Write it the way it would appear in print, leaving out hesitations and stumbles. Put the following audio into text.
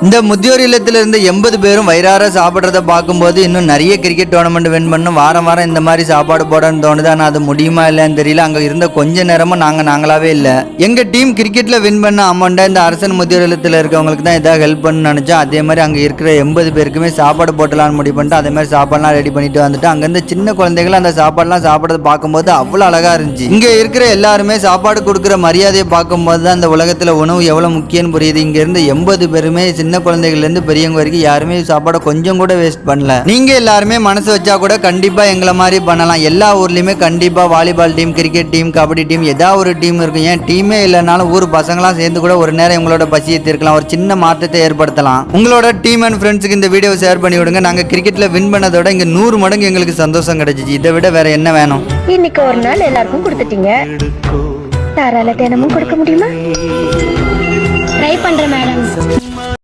இந்த முதியோர் இல்லத்துல இருந்த 80 பேரும் வயிறார சாப்பிட்றத பார்க்கும்போது இன்னும் நிறைய கிரிக்கெட் டோர்னமெண்ட் வின் பண்ணும், வாரம் வாரம் இந்த மாதிரி சாப்பாடு போடன்னு தோணுது. ஆனால் அது முடியுமா இல்லைன்னு தெரியல. அங்கே இருந்த கொஞ்ச நேரமும் நாங்களாவே இல்லை. எங்கள் டீம் கிரிக்கெட்டில் வின் பண்ண அமௌண்ட்டை இந்த அரசன் முதியோர் இல்லத்தில் இருக்கவங்களுக்கு தான் எதாவது ஹெல்ப் பண்ணணும்னு நினச்சோம். அதே மாதிரி அங்கே இருக்கிற 80 பேருக்குமே சாப்பாடு போட்டலான்னு முடிவு பண்ணிட்டு அதே மாதிரி சாப்பாடுலாம் ரெடி பண்ணிட்டு வந்துட்டு அங்கேருந்து சின்ன குழந்தைகள் அந்த சாப்பாடுலாம் சாப்பிட்றத பார்க்கும்போது அவ்வளோ அழகாக இருந்துச்சு. இங்கே இருக்கிற எல்லாருமே சாப்பாடு கொடுக்குற மரியாதையை பார்க்கும்போது தான் இந்த உலகத்தில் உணவு எவ்வளோ முக்கியம்னு புரியுது. இங்கே இருந்த 80 பேருமே சின்ன குழந்தைகள்ல இருந்து பெரியவங்க வரைக்கும் யாருமே சாப்பாடை கொஞ்சம் கூட வேஸ்ட் பண்ணல. நீங்க எல்லாருமே மனசு வச்சா கூட கண்டிப்பா எங்களை மாதிரி பண்ணலாம். எல்லா ஊர்லயுமே கண்டிப்பா volleyball team, cricket team, kabaddi team, ஏதாவது ஒரு டீம் இருக்கும். ஏன் டீமே இல்லைனாலும் ஊர் பசங்களாம் சேர்ந்து கூட ஒரு நேரம் உங்களோட பசியை தீர்க்கலாம், ஒரு சின்ன மாற்றத்தை ஏற்படுத்தலாம். உங்களோட டீம் அண்ட் ஃப்ரெண்ட்ஸுக்கு இந்த வீடியோ ஷேர் பண்ணி விடுங்க. நாங்க கிரிக்கெட்ல வின் பண்ணதோட இங்க 100 மடங்கு எங்களுக்கு சந்தோஷம் கிடைச்சிச்சு. இதை விட வேற என்ன வேணும்? இன்னைக்கு ஒரு நாள் எல்லாருக்கும் கொடுத்துட்டீங்க, தாராள தினமும் கொடுக்க முடியுமா? ட்ரை பண்றேன் மேடம்.